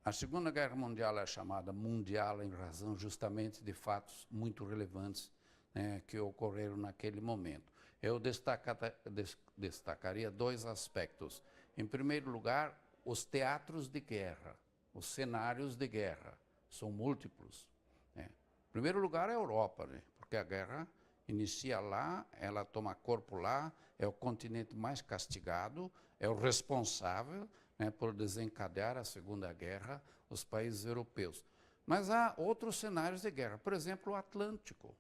A Segunda Guerra Mundial é chamada mundial em razão justamente de fatos muito relevantes, né, que ocorreram naquele momento. Eu destacaria dois aspectos. Em primeiro lugar, os teatros de guerra, os cenários de guerra, são múltiplos, né? Em primeiro lugar, a Europa, né, porque a guerra inicia lá, ela toma corpo lá, é o continente mais castigado, é o responsável, né, por desencadear a Segunda Guerra, os países europeus. Mas há outros cenários de guerra, por exemplo, o Atlântico.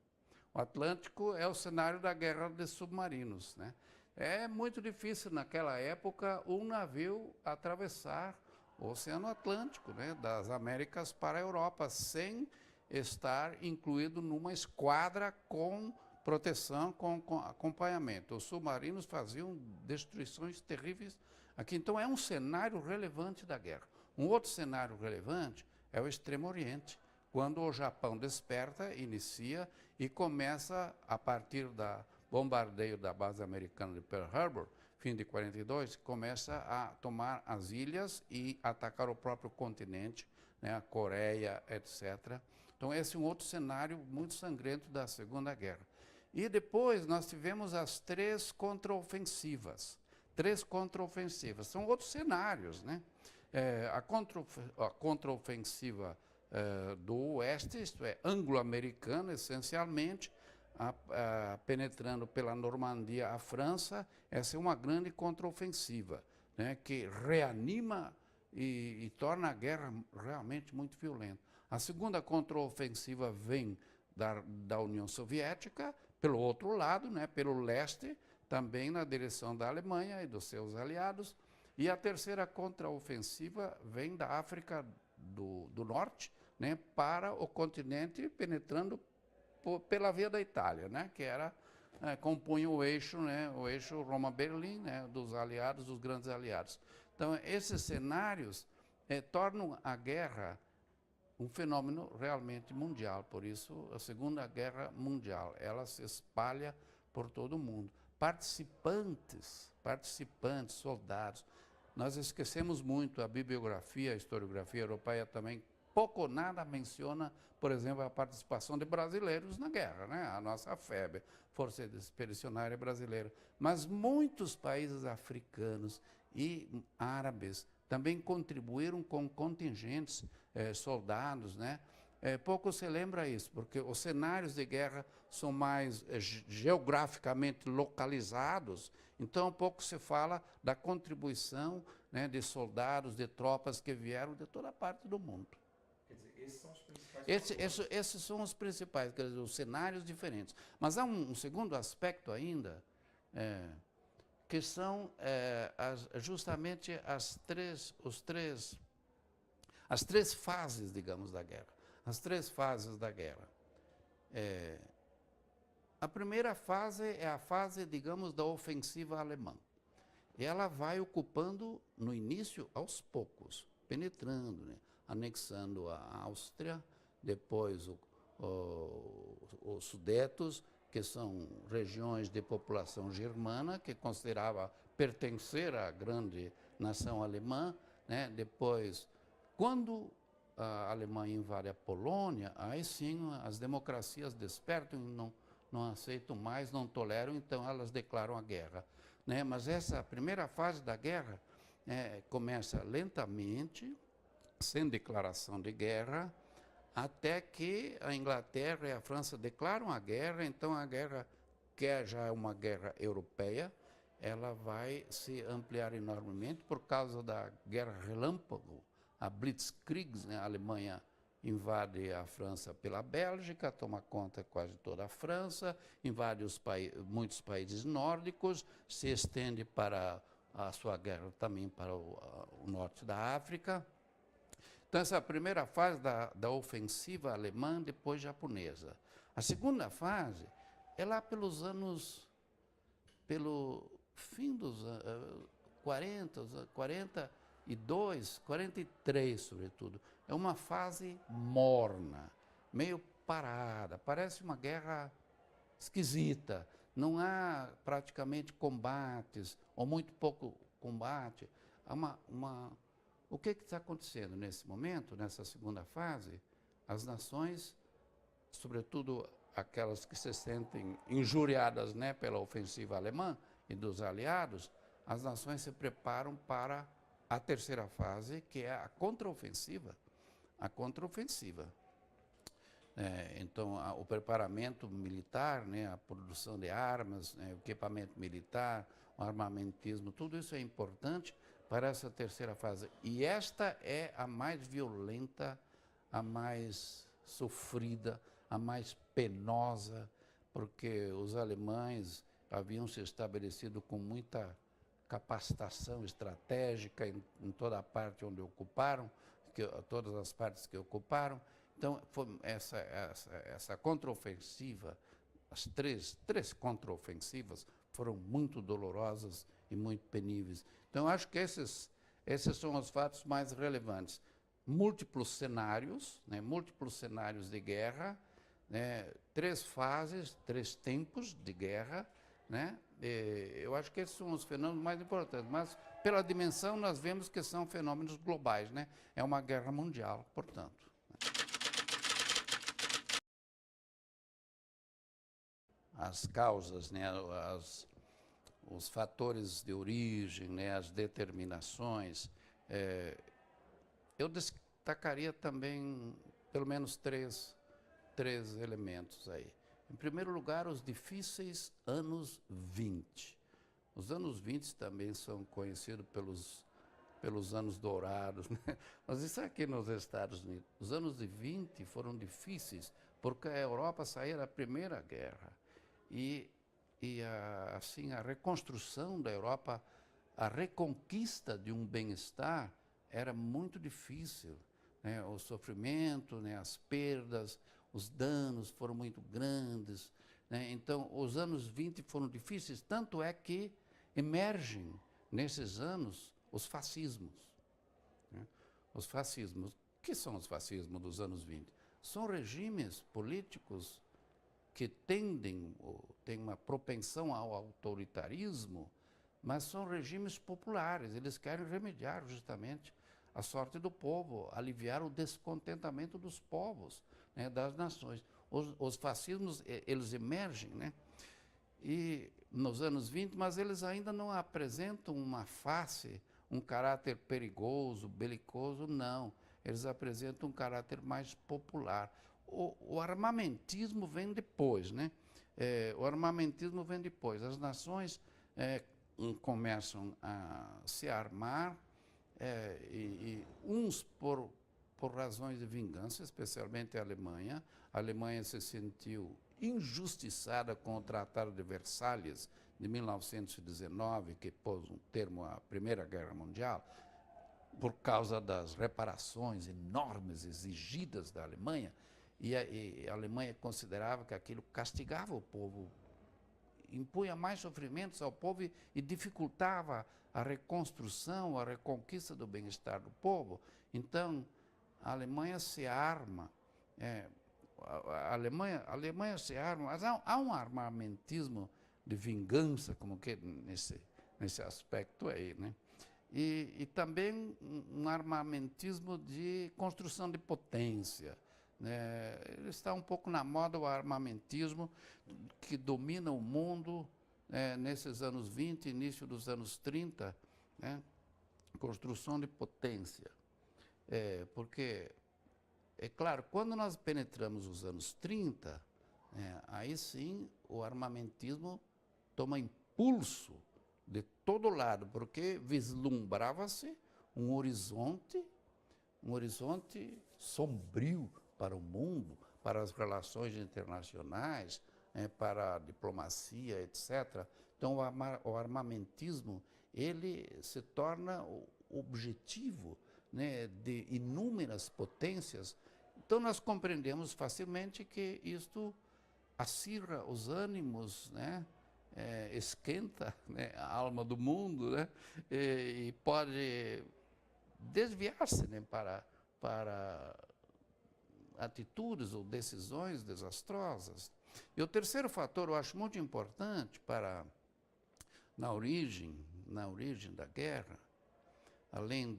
O Atlântico é o cenário da guerra de submarinos, né? É muito difícil naquela época um navio atravessar o Oceano Atlântico, né, das Américas para a Europa, sem estar incluído numa esquadra com proteção, com acompanhamento. Os submarinos faziam destruições terríveis aqui. Então é um cenário relevante da guerra. Um outro cenário relevante é o Extremo Oriente, quando o Japão desperta, inicia e começa, a partir do bombardeio da base americana de Pearl Harbor, fim de 42, começa a tomar as ilhas e atacar o próprio continente, né, a Coreia, etc. Então esse é um outro cenário muito sangrento da Segunda Guerra. E depois nós tivemos as três contraofensivas. Três contraofensivas. São outros cenários, né? A contraofensiva do Oeste, isto é, anglo-americana, essencialmente, penetrando pela Normandia a França, essa é uma grande contraofensiva, né, que reanima e torna a guerra realmente muito violenta. A segunda contraofensiva vem da União Soviética, pelo outro lado, né, pelo leste, também na direção da Alemanha e dos seus aliados. E a terceira contraofensiva vem da África do Norte, né, para o continente, penetrando pela via da Itália, né, que era, compunha o eixo, né, o eixo Roma-Berlim, né, dos aliados, dos grandes aliados. Então, esses cenários tornam a guerra um fenômeno realmente mundial. Por isso, a Segunda Guerra Mundial, ela se espalha por todo o mundo. Participantes, soldados. Nós esquecemos muito a bibliografia, a historiografia europeia também, pouco ou nada menciona, por exemplo, a participação de brasileiros na guerra, né? A nossa FEB, Força Expedicionária Brasileira. Mas muitos países africanos e árabes também contribuíram com contingentes, soldados, né? Pouco se lembra isso, porque os cenários de guerra são mais geograficamente localizados, então pouco se fala da contribuição, né, de soldados, de tropas que vieram de toda parte do mundo. Quer dizer, esses são os principais Esses são os principais, quer dizer, os cenários diferentes. Mas há um segundo aspecto ainda, que são justamente as três fases, digamos, da guerra. As três fases da guerra. A primeira fase é a fase, digamos, da ofensiva alemã. Ela vai ocupando, no início, aos poucos, penetrando, né, anexando a Áustria, depois os Sudetos, que são regiões de população germana, que considerava pertencer à grande nação alemã, né? Depois, quando a Alemanha invade a Polônia, aí sim as democracias despertam e não aceitam mais, não toleram, então elas declaram a guerra, né? Mas essa primeira fase da guerra começa lentamente, sem declaração de guerra, até que a Inglaterra e a França declaram a guerra. Então a guerra, que já é uma guerra europeia, ela vai se ampliar enormemente por causa da guerra relâmpago, a Blitzkrieg, né? A Alemanha invade a França pela Bélgica, toma conta de quase toda a França, invade muitos países nórdicos, se estende para a sua guerra também para o norte da África. Então, essa é a primeira fase da ofensiva alemã, depois japonesa. A segunda fase é lá pelo fim dos 42, 43, sobretudo. É uma fase morna, meio parada, parece uma guerra esquisita. Não há praticamente combates, ou muito pouco combate. Há O que está acontecendo nesse momento, nessa segunda fase? As nações, sobretudo aquelas que se sentem injuriadas, né, pela ofensiva alemã e dos aliados, as nações se preparam para a terceira fase, que é a contraofensiva. A contraofensiva. Então, o preparamento militar, né, a produção de armas, o equipamento militar, o armamentismo, tudo isso é importante para essa terceira fase. E esta é a mais violenta, a mais sofrida, a mais penosa, porque os alemães haviam se estabelecido com muita capacitação estratégica em toda a parte onde ocuparam, todas as partes que ocuparam. Então, essa contraofensiva, as três contraofensivas foram muito dolorosas e muito peníveis. Então, acho que esses são os fatos mais relevantes. Múltiplos cenários de guerra, né, 3 fases, 3 tempos de guerra, né? Eu acho que esses são os fenômenos mais importantes, mas pela dimensão nós vemos que são fenômenos globais, né? É uma guerra mundial, portanto. As causas, né, os fatores de origem, né, as determinações. Eu destacaria também pelo menos três elementos aí. Em primeiro lugar, os difíceis anos 20. Os anos 20 também são conhecidos pelos anos dourados, né? Mas isso aqui nos Estados Unidos. Os anos de 20 foram difíceis, porque a Europa saía da Primeira Guerra. Assim, a reconstrução da Europa, a reconquista de um bem-estar era muito difícil, né? O sofrimento, né? As perdas, os danos foram muito grandes, né? Então, os anos 20 foram difíceis, tanto é que emergem, nesses anos, os fascismos. Né? Os fascismos. O que são os fascismos dos anos 20? São regimes políticos que têm uma propensão ao autoritarismo, mas são regimes populares. Eles querem remediar justamente a sorte do povo, aliviar o descontentamento dos povos, né, das nações. Os fascismos, eles emergem, né, e nos anos 20, mas eles ainda não apresentam uma face, um caráter perigoso, belicoso, não. Eles apresentam um caráter mais popular. O armamentismo vem depois, né? O armamentismo vem depois. As nações começam a se armar, e uns por razões de vingança, especialmente a Alemanha. A Alemanha se sentiu injustiçada com o Tratado de Versalhes de 1919, que pôs um termo à Primeira Guerra Mundial, por causa das reparações enormes exigidas da Alemanha, e a Alemanha considerava que aquilo castigava o povo, impunha mais sofrimentos ao povo e dificultava a reconstrução, a reconquista do bem-estar do povo. Então, a Alemanha se arma, a Alemanha se arma, mas há um armamentismo de vingança, como que nesse aspecto aí, né? E também um armamentismo de construção de potência, né? Está um pouco na moda o armamentismo que domina o mundo, nesses anos 20, início dos anos 30, né? Construção de potência. Porque, é claro, quando nós penetramos os anos 30, aí sim o armamentismo toma impulso de todo lado, porque vislumbrava-se um horizonte sombrio para o mundo, para as relações internacionais, para a diplomacia, etc. Então, o armamentismo, ele se torna o objetivo, né, de inúmeras potências. Então, nós compreendemos facilmente que isto acirra os ânimos, né, esquenta, né, a alma do mundo, né, e pode desviar-se, né, para atitudes ou decisões desastrosas. E o terceiro fator, eu acho muito importante na origem da guerra, além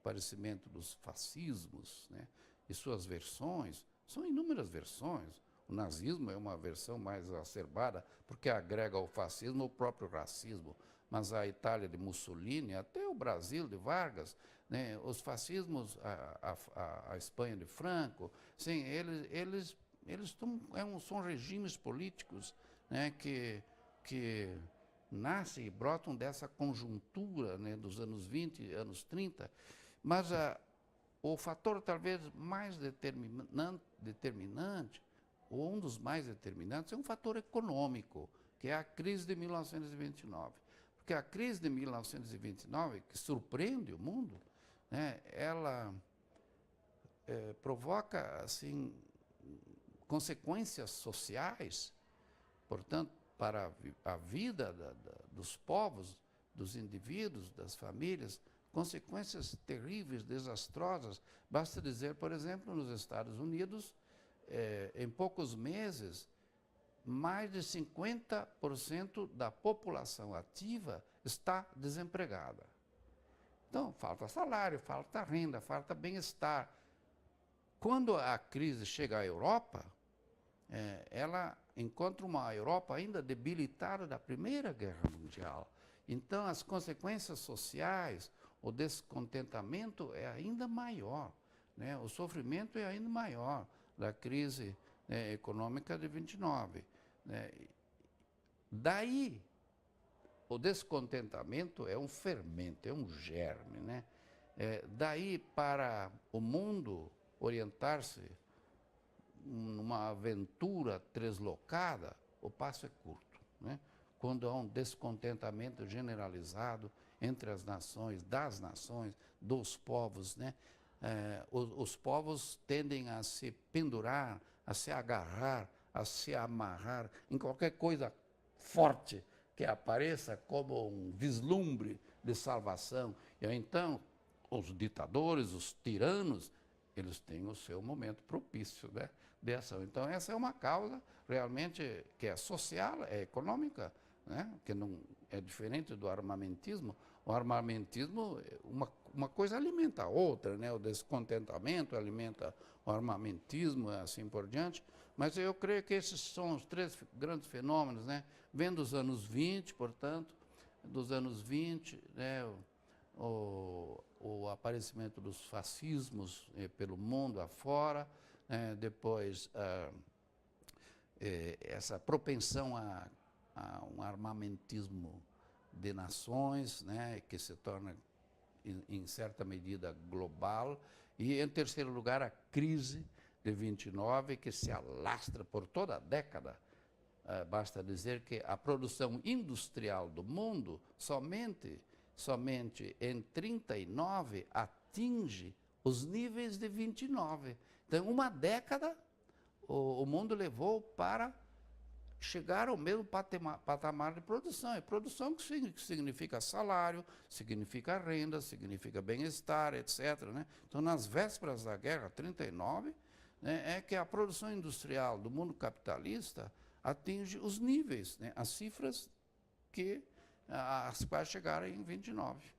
aparecimento dos fascismos, né, e suas versões, são inúmeras versões. O nazismo é uma versão mais acerbada, porque agrega ao fascismo o próprio racismo. Mas a Itália de Mussolini, até o Brasil de Vargas, né, os fascismos, a Espanha de Franco, sim, eles são regimes políticos, né, que nascem e brotam dessa conjuntura, né, dos anos 20, anos 30, mas o fator talvez mais determinante, ou um dos mais determinantes, é um fator econômico, que é a crise de 1929. Porque a crise de 1929, que surpreende o mundo, né, ela provoca assim, consequências sociais, portanto, para a vida dos povos, dos indivíduos, das famílias, consequências terríveis, desastrosas. Basta dizer, por exemplo, nos Estados Unidos, em poucos meses, mais de 50% da população ativa está desempregada. Então, falta salário, falta renda, falta bem-estar. Quando a crise chega à Europa, ela encontra uma Europa ainda debilitada da Primeira Guerra Mundial. Então, as consequências sociais, o descontentamento é ainda maior, né? O sofrimento é ainda maior da crise, né, econômica de 29. Né? Daí, o descontentamento é um fermento, é um germe, né? Daí para o mundo orientar-se numa aventura deslocada, o passo é curto, né? Quando há um descontentamento generalizado entre as nações, das nações, dos povos, né? Os povos tendem a se pendurar, a se agarrar, a se amarrar em qualquer coisa forte que apareça como um vislumbre de salvação. E aí, então, os ditadores, os tiranos, eles têm o seu momento propício, né, de ação. Então, essa é uma causa realmente que é social, é econômica, né, que não é diferente do armamentismo. O armamentismo, uma coisa alimenta a outra, né, o descontentamento alimenta o armamentismo e assim por diante. Mas eu creio que esses são os três grandes fenômenos, né, vem dos anos 20, portanto, dos anos 20, né, o aparecimento dos fascismos pelo mundo afora, depois essa propensão a um armamentismo de nações, né, que se torna, em certa medida, global, e, em terceiro lugar, a crise de 29, que se alastra por toda a década. Basta dizer que a produção industrial do mundo somente em 39 atinge os níveis de 29. Então, uma década o mundo levou para chegar ao mesmo patamar de produção. E produção que significa salário, significa renda, significa bem-estar, etc. Né? Então, nas vésperas da guerra, 39, né, é que a produção industrial do mundo capitalista atinge os níveis, né, as cifras que as quais chegaram em 29.